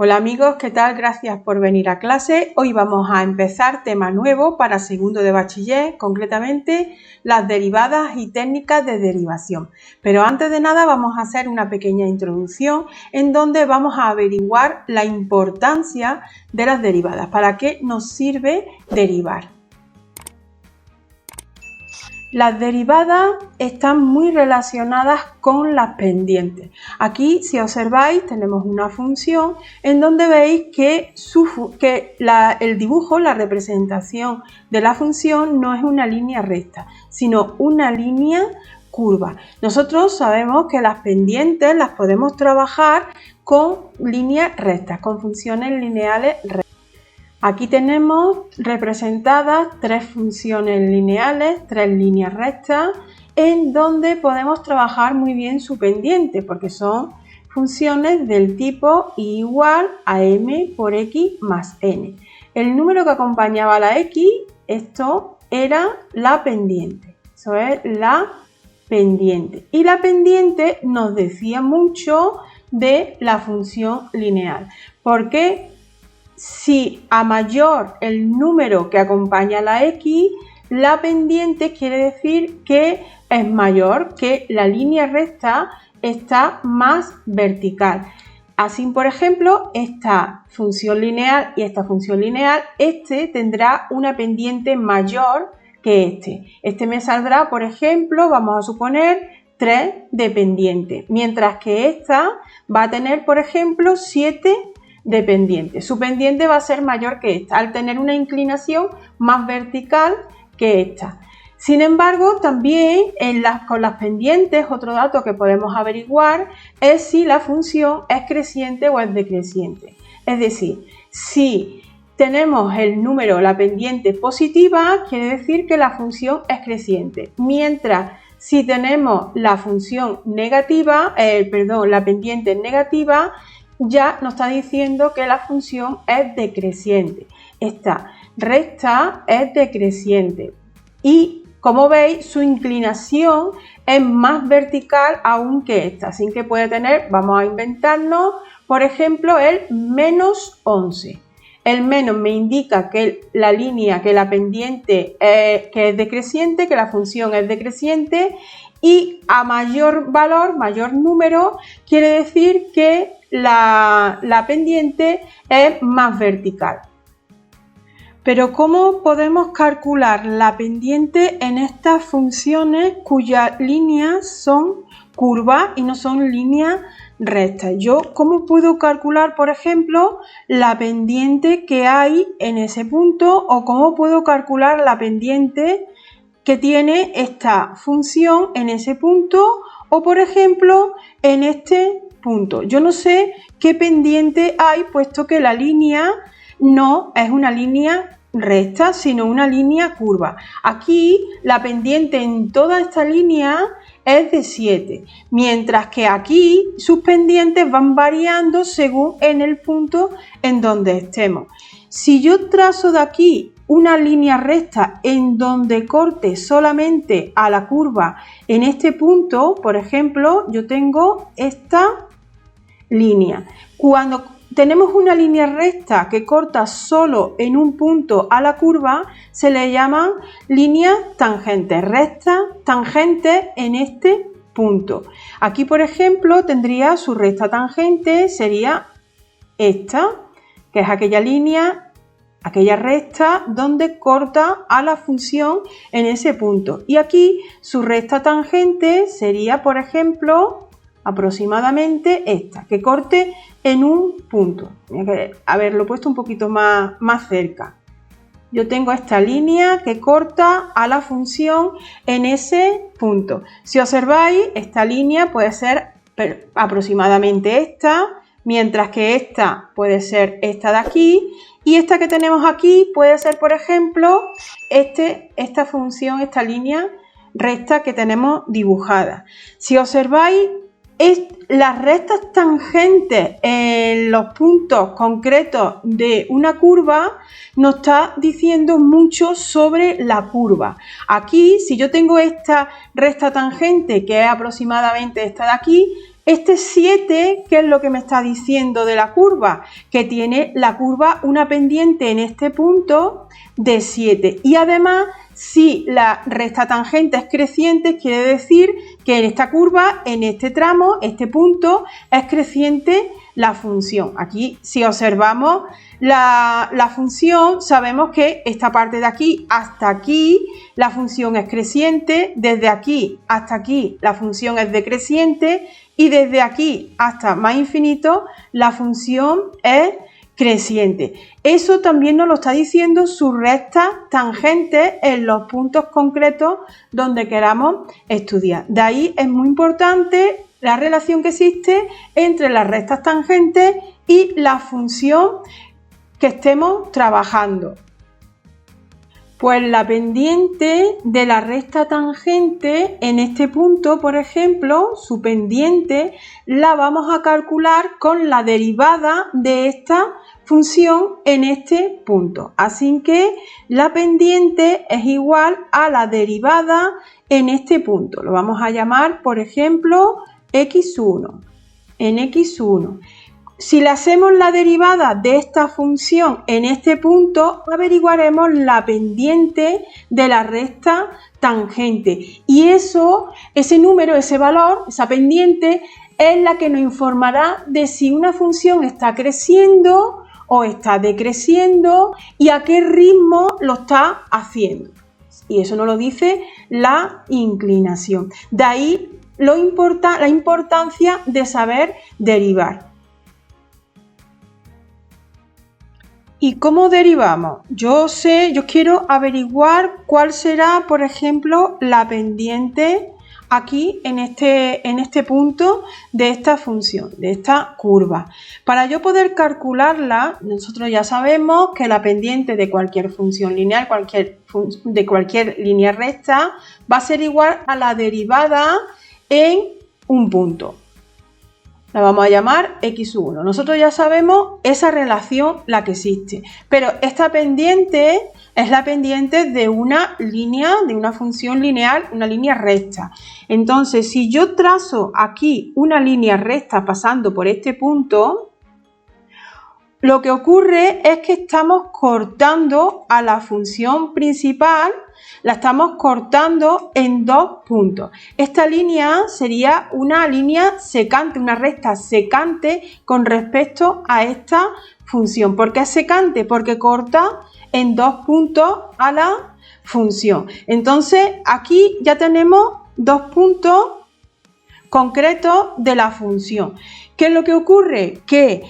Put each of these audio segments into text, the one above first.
Hola amigos, ¿qué tal? Gracias por venir a clase. Hoy vamos a empezar tema nuevo para segundo de bachiller, concretamente las derivadas y técnicas de derivación. Pero antes de nada vamos a hacer una pequeña introducción en donde vamos a averiguar la importancia de las derivadas. ¿Para qué nos sirve derivar? Las derivadas están muy relacionadas con las pendientes. Aquí, si observáis, tenemos una función en donde veis que el dibujo, la representación de la función no es una línea recta, sino una línea curva. Nosotros sabemos que las pendientes las podemos trabajar con líneas rectas, con funciones lineales rectas. Aquí tenemos representadas tres funciones lineales, tres líneas rectas, en donde podemos trabajar muy bien su pendiente, porque son funciones del tipo y igual a m por x más n. El número que acompañaba a la x, esto era la pendiente. Eso es la pendiente. Y la pendiente nos decía mucho de la función lineal, porque si a mayor el número que acompaña a la x, la pendiente quiere decir que es mayor, que la línea recta está más vertical. Así, por ejemplo, esta función lineal y esta función lineal, este tendrá una pendiente mayor que este. Este me saldrá, por ejemplo, vamos a suponer 3 de pendiente, mientras que esta va a tener, por ejemplo, 7 de pendiente. Su pendiente va a ser mayor que esta, al tener una inclinación más vertical que esta. Sin embargo, también con las pendientes, otro dato que podemos averiguar es si la función es creciente o es decreciente. Es decir, si tenemos el número, la pendiente positiva, quiere decir que la función es creciente. Mientras si tenemos la función negativa, la pendiente negativa, ya nos está diciendo que la función es decreciente. Esta recta es decreciente y, como veis, su inclinación es más vertical aún que esta, así que puede tener, vamos a inventarnos, por ejemplo, el menos 11. El menos me indica que la línea, que la pendiente que es decreciente, que la función es decreciente, y a mayor valor, mayor número, quiere decir que la pendiente es más vertical. Pero ¿cómo podemos calcular la pendiente en estas funciones cuyas líneas son curvas y no son líneas rectas? ¿Cómo puedo calcular, por ejemplo, la pendiente que hay en ese punto, o cómo puedo calcular la pendiente que tiene esta función en ese punto, o por ejemplo en este punto? Yo no sé qué pendiente hay, puesto que la línea no es una línea recta, sino una línea curva. Aquí la pendiente en toda esta línea es de 7, mientras que aquí sus pendientes van variando según en el punto en donde estemos. Si yo trazo de aquí una línea recta en donde corte solamente a la curva en este punto, por ejemplo, yo tengo esta línea. Cuando tenemos una línea recta que corta solo en un punto a la curva, se le llaman líneas tangentes, rectas tangentes en este punto. Aquí, por ejemplo, tendría su recta tangente, sería esta, que es aquella línea, aquella recta donde corta a la función en ese punto. Y aquí su recta tangente sería, por ejemplo, aproximadamente esta, que corte en un punto. Haberlo puesto un poquito más cerca. Yo tengo esta línea que corta a la función en ese punto. Si observáis, esta línea puede ser aproximadamente esta, mientras que esta puede ser esta de aquí, y esta que tenemos aquí puede ser, por ejemplo, esta función, esta línea recta que tenemos dibujada. Si observáis, las rectas tangentes en los puntos concretos de una curva nos está diciendo mucho sobre la curva. Aquí, si yo tengo esta recta tangente, que es aproximadamente esta de aquí, Este 7, ¿qué es lo que me está diciendo de la curva? Que tiene la curva una pendiente en este punto de 7. Y además, si la recta tangente es creciente, quiere decir que en esta curva, en este tramo, este punto, es creciente la función. Aquí, si observamos la función, sabemos que esta parte de aquí hasta aquí, la función es creciente, desde aquí hasta aquí, la función es decreciente, y desde aquí hasta más infinito, la función es creciente. Eso también nos lo está diciendo sus rectas tangentes en los puntos concretos donde queramos estudiar. De ahí es muy importante la relación que existe entre las rectas tangentes y la función que estemos trabajando. Pues la pendiente de la recta tangente en este punto, por ejemplo, su pendiente la vamos a calcular con la derivada de esta función en este punto. Así que la pendiente es igual a la derivada en este punto. Lo vamos a llamar, por ejemplo, x1. En x1. Si le hacemos la derivada de esta función en este punto, averiguaremos la pendiente de la recta tangente. Y ese número, ese valor, esa pendiente, es la que nos informará de si una función está creciendo o está decreciendo y a qué ritmo lo está haciendo. Y eso nos lo dice la inclinación. De ahí la importancia de saber derivar. ¿Y cómo derivamos? Yo quiero averiguar cuál será, por ejemplo, la pendiente aquí en este punto de esta función, de esta curva. Para yo poder calcularla, nosotros ya sabemos que la pendiente de cualquier función lineal, de cualquier línea recta, va a ser igual a la derivada en un punto. La vamos a llamar x1. Nosotros ya sabemos esa relación, la que existe. Pero esta pendiente es la pendiente de una línea, de una función lineal, una línea recta. Entonces, si yo trazo aquí una línea recta pasando por este punto, lo que ocurre es que estamos cortando a la función principal, la estamos cortando en dos puntos. Esta línea sería una línea secante, una recta secante con respecto a esta función. ¿Por qué es secante? Porque corta en dos puntos a la función. Entonces, aquí ya tenemos dos puntos concretos de la función. ¿Qué es lo que ocurre? Que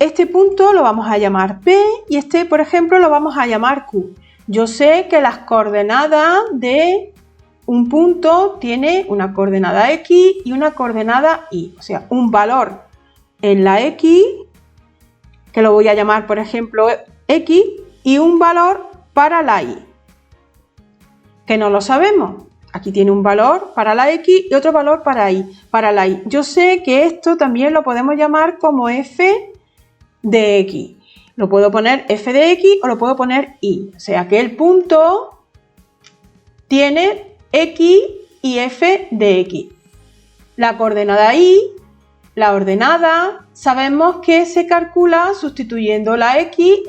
este punto lo vamos a llamar P y este, por ejemplo, lo vamos a llamar Q. Yo sé que las coordenadas de un punto tiene una coordenada X y una coordenada Y. O sea, un valor en la X, que lo voy a llamar, por ejemplo, X, y un valor para la Y, que no lo sabemos. Aquí tiene un valor para la X y otro valor para la Y. Yo sé que esto también lo podemos llamar como f de X. Lo puedo poner f de X o lo puedo poner Y. O sea que el punto tiene X y f de X. La coordenada Y, la ordenada, sabemos que se calcula sustituyendo la X,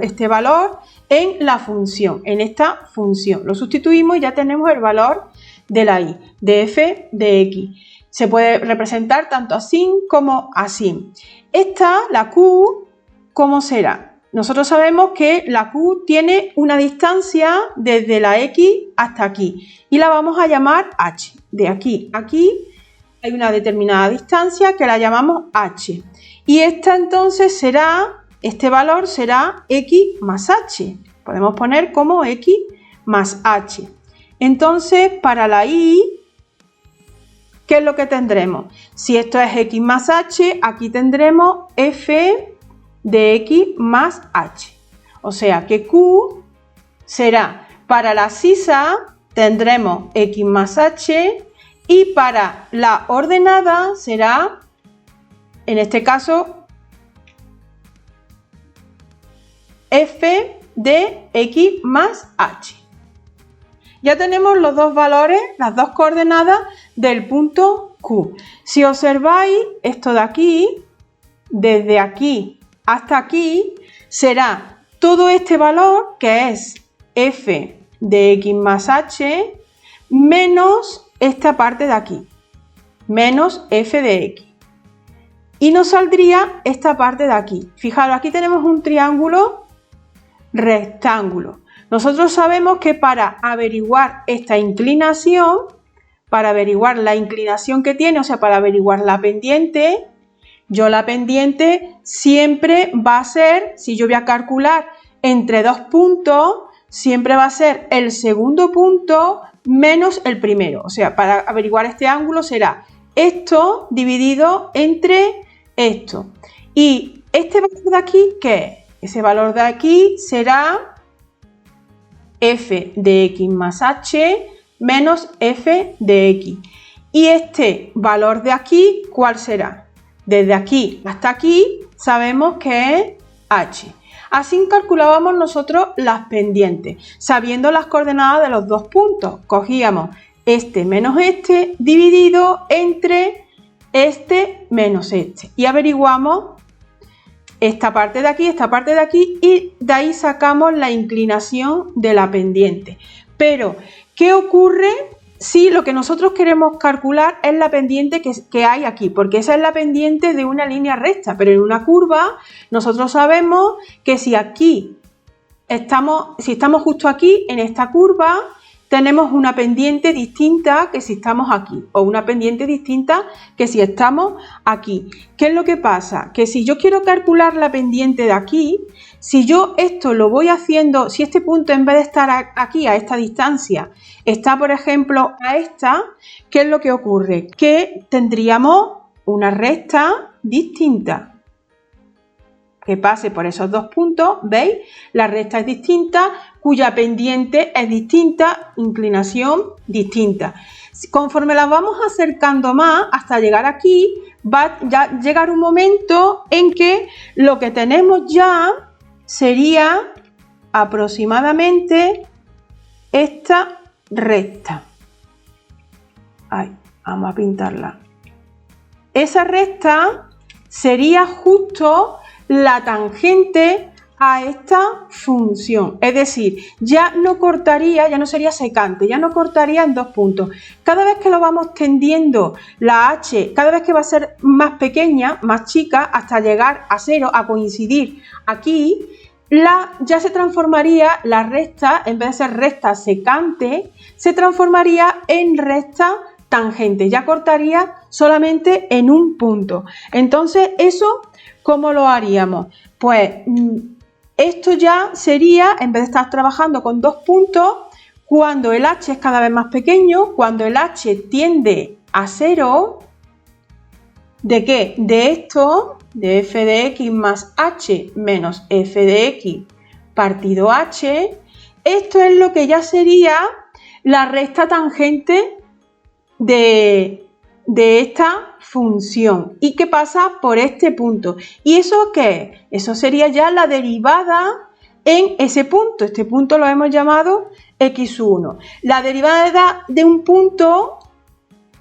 este valor, en la función, en esta función. Lo sustituimos y ya tenemos el valor de la Y, de f de X. Se puede representar tanto así como así. Esta, la Q, ¿cómo será? Nosotros sabemos que la Q tiene una distancia desde la X hasta aquí y la vamos a llamar H. De aquí a aquí hay una determinada distancia que la llamamos H. Y esta entonces será, este valor será X más H. Podemos poner como X más H. Entonces, para la Y, ¿qué es lo que tendremos? Si esto es X más H, aquí tendremos f de X más H. O sea que Q será, para la sisa tendremos X más H y para la ordenada será, en este caso, f de X más H. Ya tenemos los dos valores, las dos coordenadas del punto Q. Si observáis esto de aquí, desde aquí hasta aquí, será todo este valor que es f de x más h menos esta parte de aquí, menos f de x. Y nos saldría esta parte de aquí. Fijaros, aquí tenemos un triángulo rectángulo. Nosotros sabemos que para averiguar esta inclinación, para averiguar la inclinación que tiene, o sea, para averiguar la pendiente, la pendiente siempre va a ser, si yo voy a calcular entre dos puntos, siempre va a ser el segundo punto menos el primero. O sea, para averiguar este ángulo será esto dividido entre esto. Y este valor de aquí, ¿qué es? Ese valor de aquí será f de x más h menos f de x. Y este valor de aquí, ¿cuál será? Desde aquí hasta aquí sabemos que es h. Así calculábamos nosotros las pendientes, sabiendo las coordenadas de los dos puntos. Cogíamos este menos este dividido entre este menos este. Y averiguamos esta parte de aquí y de ahí sacamos la inclinación de la pendiente. Pero, ¿qué ocurre si lo que nosotros queremos calcular es la pendiente que hay aquí? Porque esa es la pendiente de una línea recta, pero en una curva nosotros sabemos que si estamos justo aquí en esta curva, tenemos una pendiente distinta que si estamos aquí, o una pendiente distinta que si estamos aquí. ¿Qué es lo que pasa? Que si yo quiero calcular la pendiente de aquí, si yo esto lo voy haciendo, si este punto en vez de estar aquí a esta distancia, está por ejemplo a esta, ¿qué es lo que ocurre? Que tendríamos una recta distinta que pase por esos dos puntos, ¿veis? La recta es distinta, cuya pendiente es distinta, inclinación distinta. Conforme las vamos acercando más hasta llegar aquí, va a llegar un momento en que lo que tenemos ya sería aproximadamente esta recta. Ahí, vamos a pintarla. Esa recta sería justo la tangente a esta función, es decir, ya no cortaría, ya no sería secante, ya no cortaría en dos puntos. Cada vez que lo vamos tendiendo, la h, cada vez que va a ser más pequeña, más chica, hasta llegar a 0, a coincidir aquí, ya se transformaría la recta, en vez de ser recta secante, se transformaría en recta tangente, ya cortaría solamente en un punto. Entonces, eso, ¿cómo lo haríamos? Pues esto ya sería, en vez de estar trabajando con dos puntos, cuando el h es cada vez más pequeño, cuando el h tiende a 0, ¿de qué? De esto, de f de x más h menos f de x partido h, esto es lo que ya sería la recta tangente de esta función y que pasa por este punto. ¿Y eso qué es? Eso sería ya la derivada en ese punto. Este punto lo hemos llamado x1. La derivada de un punto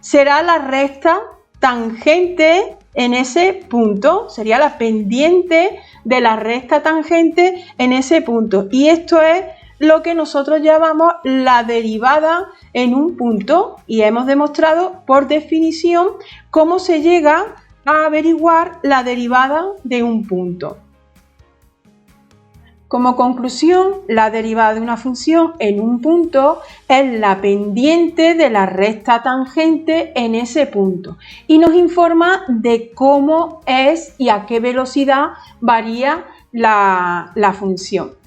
será la recta tangente en ese punto, sería la pendiente de la recta tangente en ese punto. Y esto es lo que nosotros llamamos la derivada en un punto y hemos demostrado por definición cómo se llega a averiguar la derivada de un punto. Como conclusión, la derivada de una función en un punto es la pendiente de la recta tangente en ese punto y nos informa de cómo es y a qué velocidad varía la función.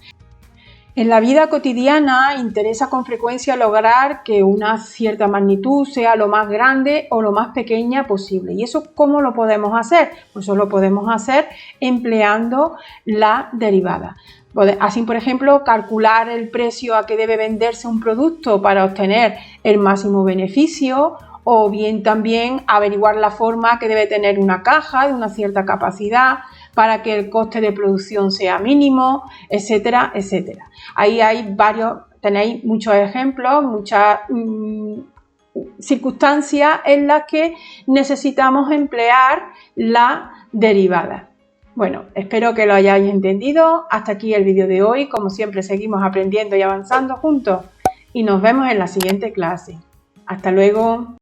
En la vida cotidiana interesa con frecuencia lograr que una cierta magnitud sea lo más grande o lo más pequeña posible. ¿Y eso cómo lo podemos hacer? Pues eso lo podemos hacer empleando la derivada. Así, por ejemplo, calcular el precio a que debe venderse un producto para obtener el máximo beneficio, o bien también averiguar la forma que debe tener una caja de una cierta capacidad para que el coste de producción sea mínimo, etcétera, etcétera. Ahí hay tenéis muchos ejemplos, muchas circunstancias en las que necesitamos emplear la derivada. Bueno, espero que lo hayáis entendido. Hasta aquí el vídeo de hoy. Como siempre, seguimos aprendiendo y avanzando juntos y nos vemos en la siguiente clase. Hasta luego.